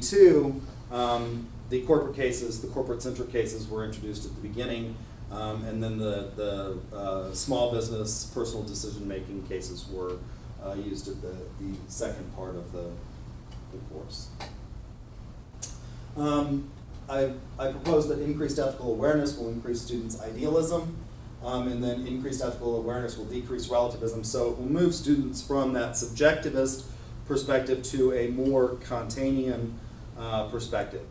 1972, the corporate cases, the corporate-centric cases were introduced at the beginning, and then the small business, personal decision-making cases were used at the second part of the course. I propose that increased ethical awareness will increase students' idealism, and then increased ethical awareness will decrease relativism. So it will move students from that subjectivist perspective to a more Kantian perspective.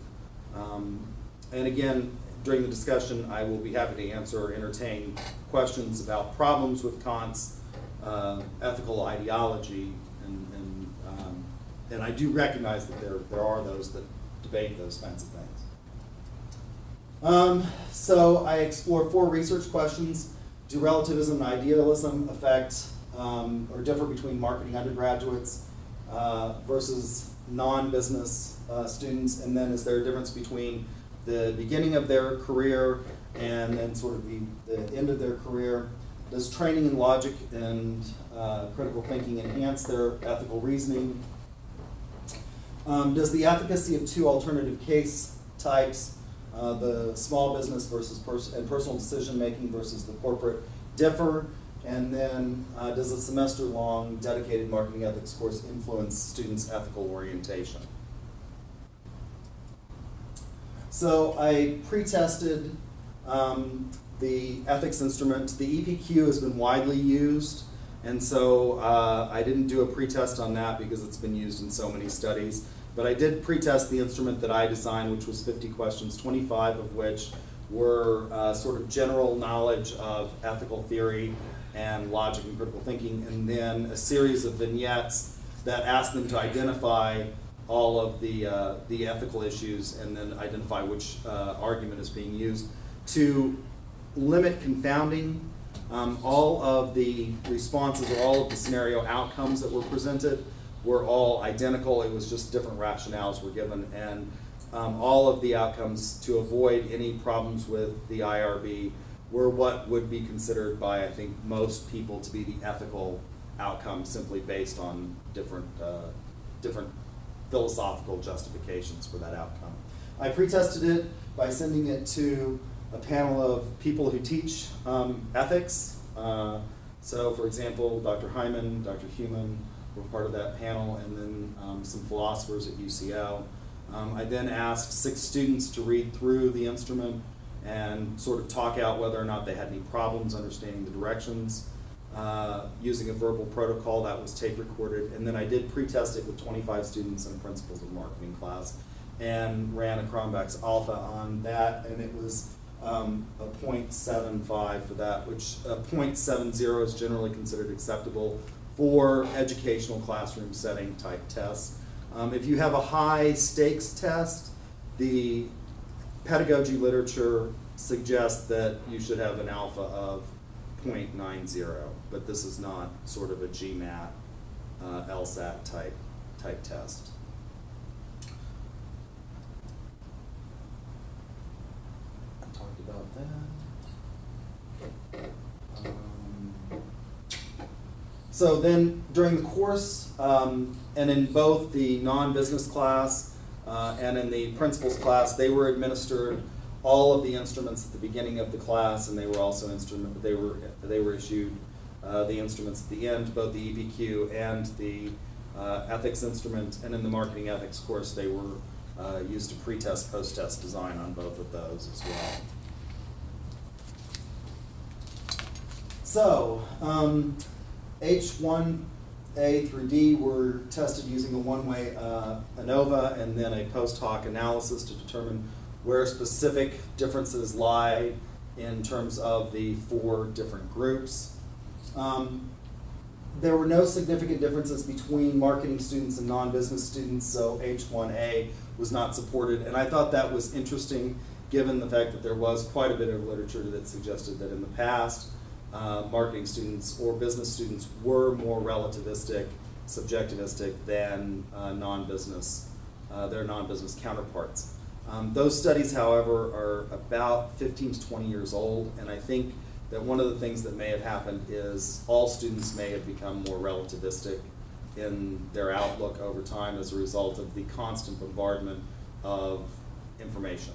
And again, during the discussion, I will be happy to answer or entertain questions about problems with Kant's ethical ideology, and I do recognize that there are those that debate those kinds of things. So I explore 4 research questions. Do relativism and idealism affect or differ between marketing undergraduates versus non-business students? And then is there a difference between the beginning of their career and then sort of the end of their career? Does training in logic and critical thinking enhance their ethical reasoning? Does the efficacy of 2 alternative case types, the small business versus personal decision making versus the corporate, differ? And then does a semester-long dedicated marketing ethics course influence students' ethical orientation? So I pre-tested the ethics instrument. The EPQ has been widely used, and so I didn't do a pre-test on that because it's been used in so many studies. But I did pre-test the instrument that I designed, which was 50 questions, 25 of which were sort of general knowledge of ethical theory and logic and critical thinking, and then a series of vignettes that asked them to identify all of the ethical issues and then identify which argument is being used. To limit confounding, all of the responses or all of the scenario outcomes that were presented were all identical. It was just different rationales were given, and all of the outcomes, to avoid any problems with the IRB, were what would be considered by, I think, most people to be the ethical outcome, simply based on different philosophical justifications for that outcome. I pre-tested it by sending it to a panel of people who teach ethics. So, for example, Dr. Hyman, Dr. Heumann were part of that panel, and then some philosophers at UCL. I then asked 6 students to read through the instrument and sort of talk out whether or not they had any problems understanding the directions, using a verbal protocol that was tape recorded. And then I did pre-test it with 25 students in a Principles of Marketing class and ran a Cronbach's alpha on that, and it was a 0.75 for that, which 0.70 is generally considered acceptable for educational classroom setting type tests. If you have a high stakes test, the pedagogy literature suggests that you should have an alpha of 0.90, but this is not sort of a GMAT, LSAT type test. I talked about that. So then during the course, and in both the non-business class and in the principles class, they were administered all of the instruments at the beginning of the class, and they were also they were issued the instruments at the end, both the EPQ and the ethics instrument. And in the marketing ethics course, they were used to pre-test, post-test design on both of those as well. So H1A through D were tested using a one-way ANOVA and then a post-hoc analysis to determine where specific differences lie in terms of the 4 different groups. There were no significant differences between marketing students and non-business students, so H1A was not supported. And I thought that was interesting given the fact that there was quite a bit of literature that suggested that in the past, marketing students or business students were more relativistic, subjectivistic than their non-business counterparts. Those studies, however, are about 15 to 20 years old, and I think that one of the things that may have happened is all students may have become more relativistic in their outlook over time as a result of the constant bombardment of information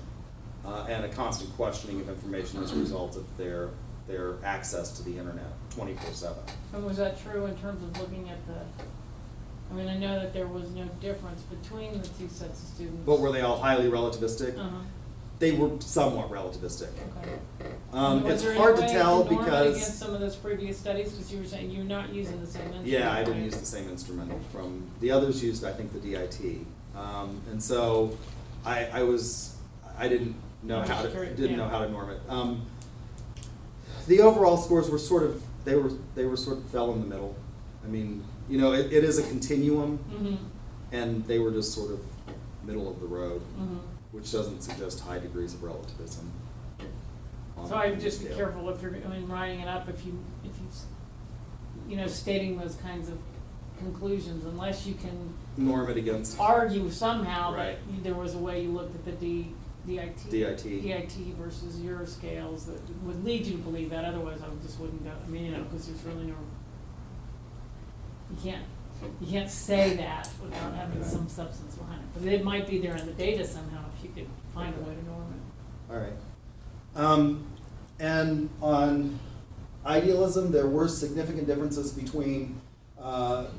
and a constant questioning of information as a result of their access to the internet 24/7. And was that true in terms of looking at the, I mean, I know that there was no difference between the two sets of students. But were they all highly relativistic? Uh-huh. They were somewhat relativistic. Okay. It's hard to tell norm it because against some of those previous studies, because you were saying you're not using the same instrument. yeah, I didn't right? use the same instrument from the others. Used I think the DIT, and so I didn't know how to norm it. The overall scores were sort of they were sort of fell in the middle. I mean, you know, it is a continuum, and they were just sort of middle of the road, which doesn't suggest high degrees of relativism. So I would just be careful if you're, I mean, writing it up, if you stating those kinds of conclusions, unless you can norm it against argue somehow right. that there was a way you looked at the DIT versus your scales that would lead you to believe that. Otherwise, I just wouldn't go. I mean, because there's really no. You can't say that without having some substance behind it. But it might be there in the data somehow if you could find a way to norm it. All right. And on idealism, there were significant differences between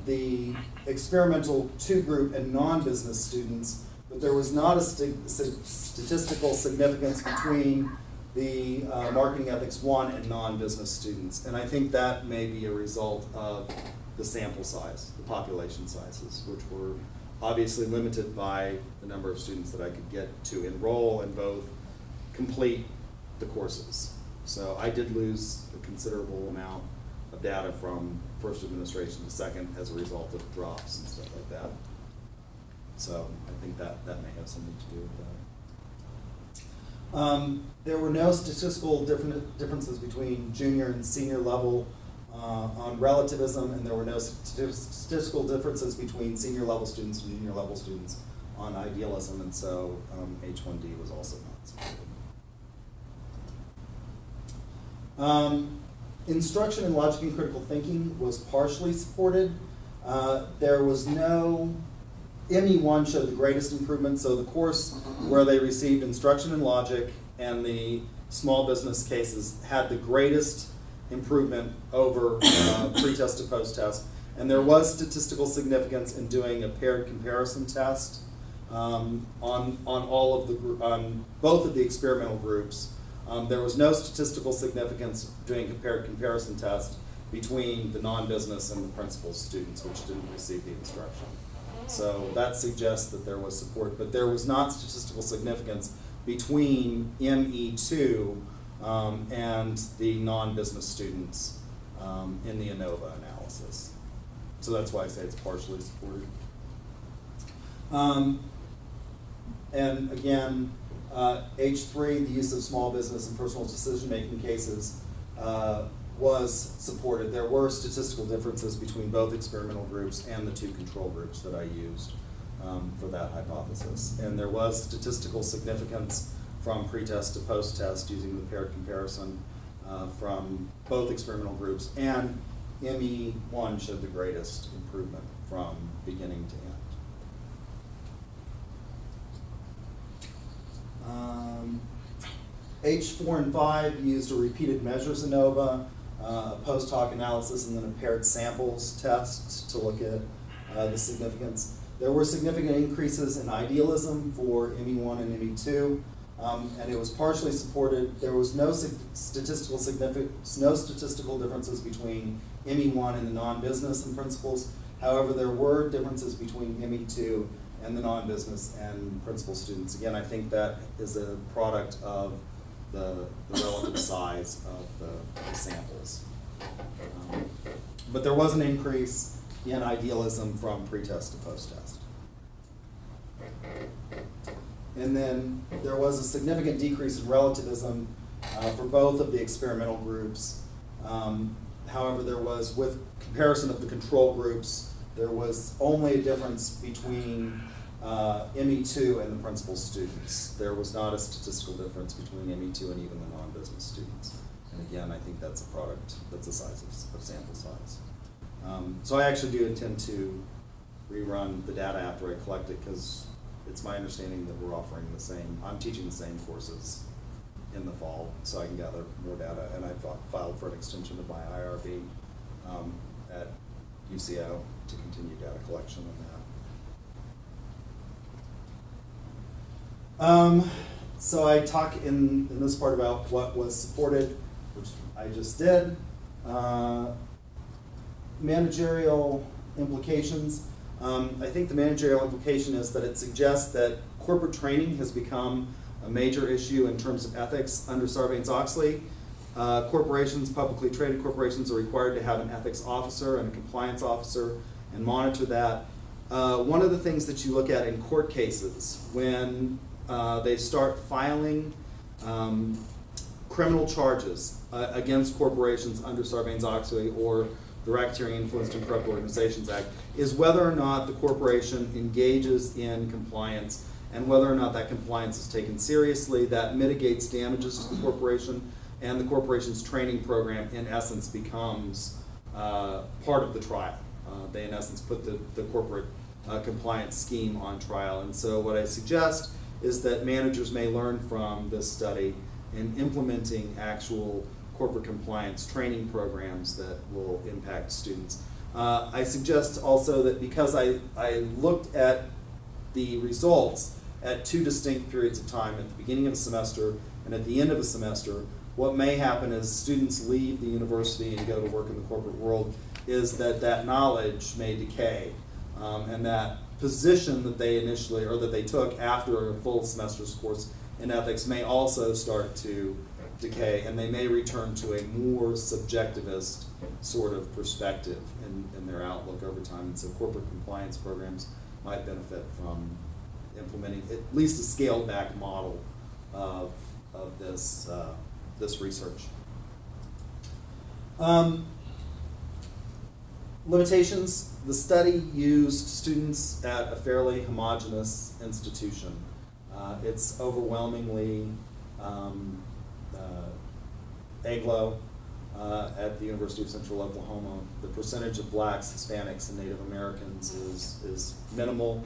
the experimental 2 group and non-business students, but there was not a statistical significance between the marketing ethics 1 and non-business students. And I think that may be a result of the sample size, the population sizes, which were obviously limited by the number of students that I could get to enroll and both complete the courses. So I did lose a considerable amount of data from first administration to second as a result of drops and stuff like that. So I think that may have something to do with that. There were no statistical differences between junior and senior level on relativism, and there were no statistical differences between senior level students and junior level students on idealism, and so H1D was also not supported. Instruction in logic and critical thinking was partially supported. There was no, ME1 showed the greatest improvement, so the course where they received instruction in logic and the small business cases had the greatest improvement over pre-test to post-test. And there was statistical significance in doing a paired comparison test on both of the experimental groups. There was no statistical significance doing a paired comparison test between the non-business and the principal students, which didn't receive the instruction. So that suggests that there was support, but there was not statistical significance between ME2 and the non-business students in the ANOVA analysis. So that's why I say it's partially supported. And again, H3, the use of small business and personal decision-making cases was supported. There were statistical differences between both experimental groups and the 2 control groups that I used for that hypothesis. And there was statistical significance from pre-test to post-test using the paired comparison from both experimental groups, and ME1 showed the greatest improvement from beginning to end. H4 and 5 used a repeated measures ANOVA, a post hoc analysis, and then a paired samples test to look at the significance. There were significant increases in idealism for ME1 and ME2, and it was partially supported. There was no statistical differences between ME1 and the non-business and principals. However, there were differences between ME2 and the non-business and principal students. Again, I think that is a product of the relative size of the samples. But there was an increase in idealism from pre-test to post-test. And then there was a significant decrease in relativism for both of the experimental groups. However, there was, with comparison of the control groups, there was only a difference between ME2 and the principal students. There was not a statistical difference between ME2 and even the non-business students. And again, I think that's a product, that's the size of sample size. So I actually do intend to rerun the data after I collect it, because it's my understanding that we're offering the same, I'm teaching the same courses in the fall, so I can gather more data, and I filed for an extension of my IRB at UCO to continue data collection on that. So I talk in this part about what was supported, which I just did. Managerial implications. I think the managerial implication is that it suggests that corporate training has become a major issue in terms of ethics under Sarbanes-Oxley. Corporations, publicly traded corporations, are required to have an ethics officer and a compliance officer and monitor that. One of the things that you look at in court cases when they start filing criminal charges against corporations under Sarbanes-Oxley or the Racketeering, Influenced, and Corrupt Organizations Act is whether or not the corporation engages in compliance and whether or not that compliance is taken seriously. That mitigates damages to the corporation, and the corporation's training program, in essence, becomes part of the trial. They, in essence, put the corporate compliance scheme on trial. And so what I suggest is that managers may learn from this study in implementing actual corporate compliance training programs that will impact students. I suggest also that because I looked at the results at two distinct periods of time, at the beginning of a semester and at the end of a semester, what may happen as students leave the university and go to work in the corporate world is that that knowledge may decay, and that position that they initially, or that they took after a full semester's course in ethics may also start to decay, and they may return to a more subjectivist sort of perspective in their outlook over time. And so corporate compliance programs might benefit from implementing at least a scaled back model of this, this research. Limitations. The study used students at a fairly homogeneous institution. It's overwhelmingly Anglo at the University of Central Oklahoma. The percentage of blacks, Hispanics, and Native Americans is minimal.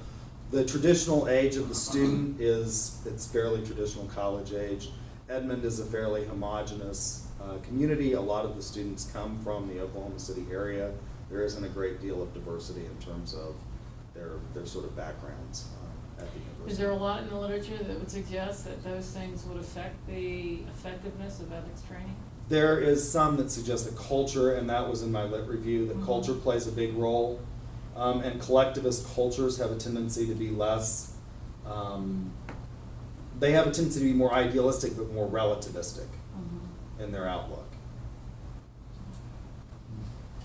The traditional age of the student it's fairly traditional college age. Edmond is a fairly homogeneous community. A lot of the students come from the Oklahoma City area. There isn't a great deal of diversity in terms of their sort of backgrounds at the university. Is there a lot in the literature that would suggest that those things would affect the effectiveness of ethics training? There is some that suggest that culture, and that was in my lit review, that culture plays a big role. And collectivist cultures have a tendency to be less, they have a tendency to be more idealistic but more relativistic in their outlook.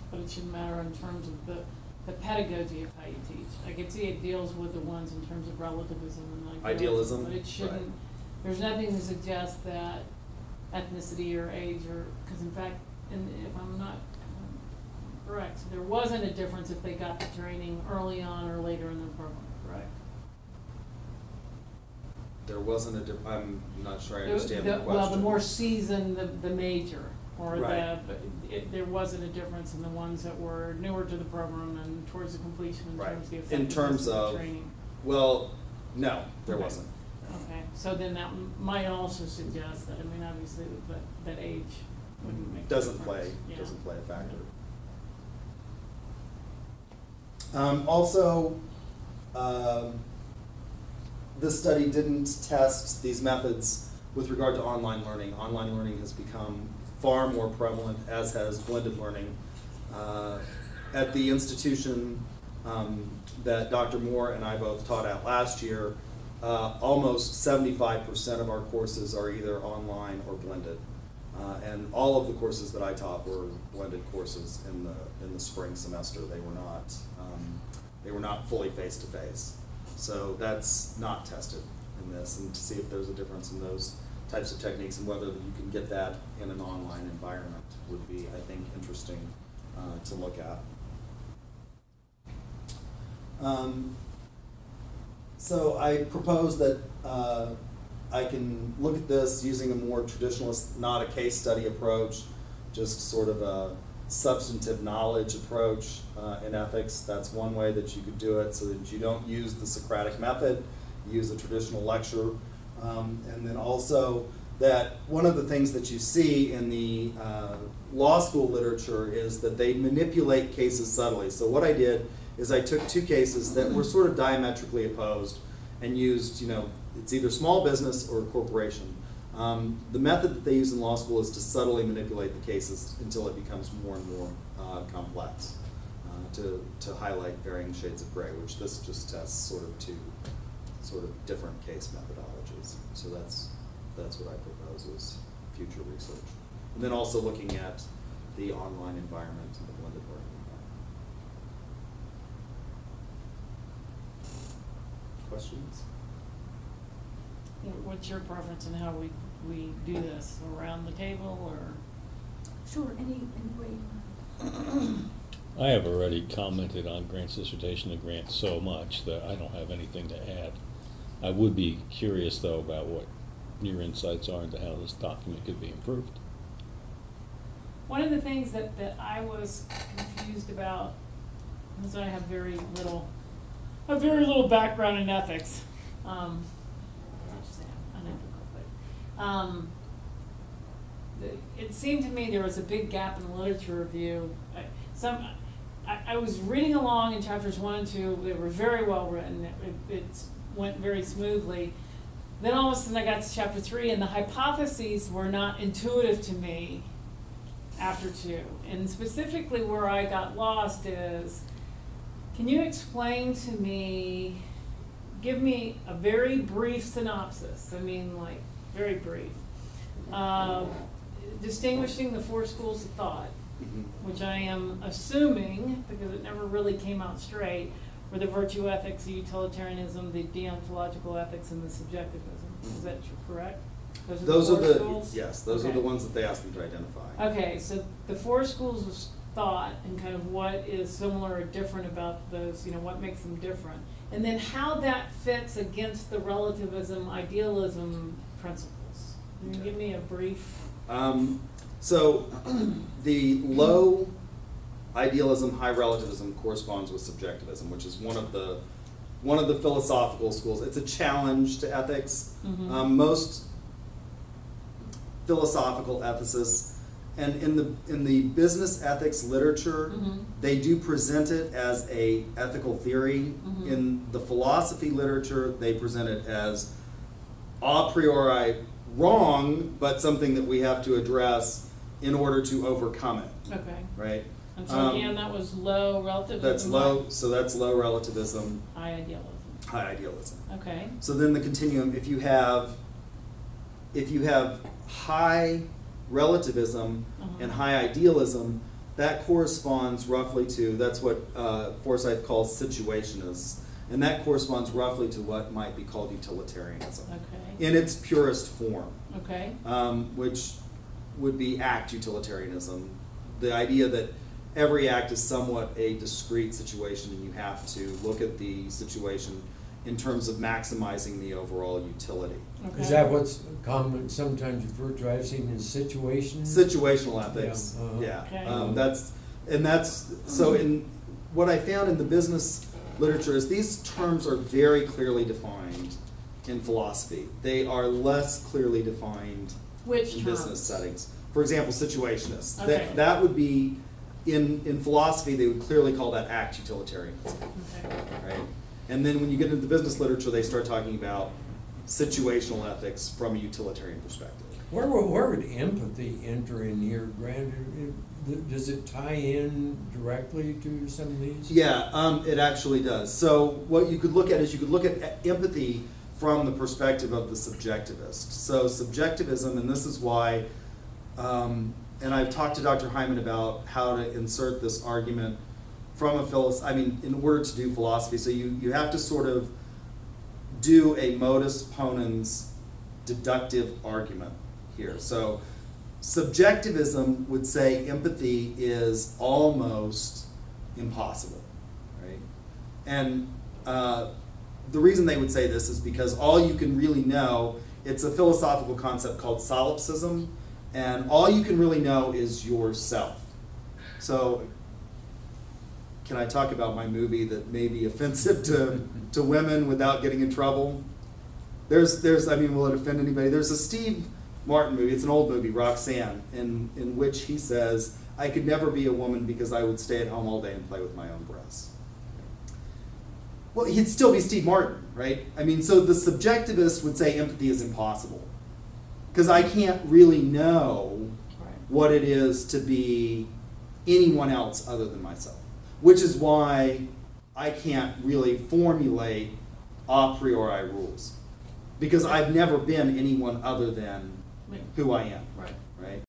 But it shouldn't matter in terms of the pedagogy of how you teach. I can see it deals with the ones in terms of relativism and idealism, but it shouldn't. Right. There's nothing to suggest that ethnicity or age, or because in fact, if I'm not correct, so there wasn't a difference if they got the training early on or later in the program, correct? There wasn't a difference. I'm not sure I understand the question. Well, the more seasoned the major, or right. There wasn't a difference in the ones that were newer to the program and towards the completion in right. terms of the of effectiveness of the training. Well, no, there okay. wasn't. Okay, so then that might also suggest that, I mean, obviously that age wouldn't make doesn't a difference. doesn't play a factor. Also, this study didn't test these methods with regard to online learning. Online learning has become far more prevalent, as has blended learning. At the institution that Dr. Moore and I both taught at last year, almost 75% of our courses are either online or blended. And all of the courses that I taught were blended courses in the spring semester. They were not fully face-to-face. So that's not tested in this, and to see if there's a difference in those types of techniques and whether you can get that in an online environment would be, I think, interesting to look at. So I propose that I can look at this using a more traditionalist, not a case study approach, just sort of substantive knowledge approach in ethics. That's one way that you could do it, so that you don't use the Socratic method, you use a traditional lecture. And then also that one of the things that you see in the law school literature is that they manipulate cases subtly. So what I did is I took two cases that were sort of diametrically opposed and used, it's either small business or corporation. The method that they use in law school is to subtly manipulate the cases until it becomes more and more complex, to highlight varying shades of gray, which this just tests sort of two different case methodologies. So that's what I propose as future research. And then also looking at the online environment and the blended learning environment. Questions? Yeah, what's your preference in how we do this? Around the table or? Sure, any way. I have already commented on Grant's dissertation and Grant so much that I don't have anything to add. I would be curious, though, about what your insights are into how this document could be improved. One of the things that I was confused about, because I have very little background in ethics. It seemed to me there was a big gap in the literature review. I was reading along in chapters 1 and 2. They were very well written. It went very smoothly. Then all of a sudden I got to chapter 3, and the hypotheses were not intuitive to me after 2. And specifically where I got lost is, can you explain to me, give me a very brief synopsis, like very brief, distinguishing the 4 schools of thought, which I am assuming, because it never really came out straight, were the virtue ethics, the utilitarianism, the deontological ethics, and the subjectivism. Is that correct? Those are the 4 schools? Yes, those are the ones that they asked them to identify. Okay, so the 4 schools of thought and kind of what is similar or different about those, what makes them different. And then how that fits against the relativism, idealism principles. Can you give me a brief? So the low idealism, high relativism corresponds with subjectivism, which is one of the philosophical schools. It's a challenge to ethics. Most philosophical ethicists, and in the business ethics literature, they do present it as a ethical theory. In the philosophy literature, they present it as a priori wrong, but something that we have to address in order to overcome it. Okay. Right? And so again, that was low relativism. That's low. So that's low relativism. High idealism. High idealism. Okay. So then the continuum. If you have high relativism and high idealism, that corresponds roughly to, that's what Forsyth calls situationists, and that corresponds roughly to what might be called utilitarianism in its purest form, which would be act utilitarianism, the idea that every act is somewhat a discrete situation and you have to look at the situation in terms of maximizing the overall utility. Is that what's common, sometimes referred to, I've seen as situational ethics? That's so. In what I found in the business literature is these terms are very clearly defined in philosophy. They are less clearly defined in business settings. For example, situationists. That would be in philosophy. They would clearly call that act utilitarianism, right? And then when you get into the business literature, they start talking about situational ethics from a utilitarian perspective. Where would empathy enter in here, Grant? Does it tie in directly to some of these? Yeah, it actually does. So what you could look at is you could look at empathy from the perspective of the subjectivist. So subjectivism, and this is why, and I've talked to Dr. Hyman about how to insert this argument from in order to do philosophy. So you have to sort of do a modus ponens deductive argument here. So subjectivism would say empathy is almost impossible, right? And the reason they would say this is because all you can really know, it's a philosophical concept called solipsism, and all you can really know is yourself. So, can I talk about my movie that may be offensive to women without getting in trouble? I mean, will it offend anybody? There's a Steve Martin movie, it's an old movie, Roxanne, in which he says, I could never be a woman because I would stay at home all day and play with my own breasts. Well, he'd still be Steve Martin, right? I mean, so the subjectivist would say empathy is impossible. Because I can't really know what it is to be anyone else other than myself. Which is why I can't really formulate a priori rules. Because I've never been anyone other than who I am. Right. Right?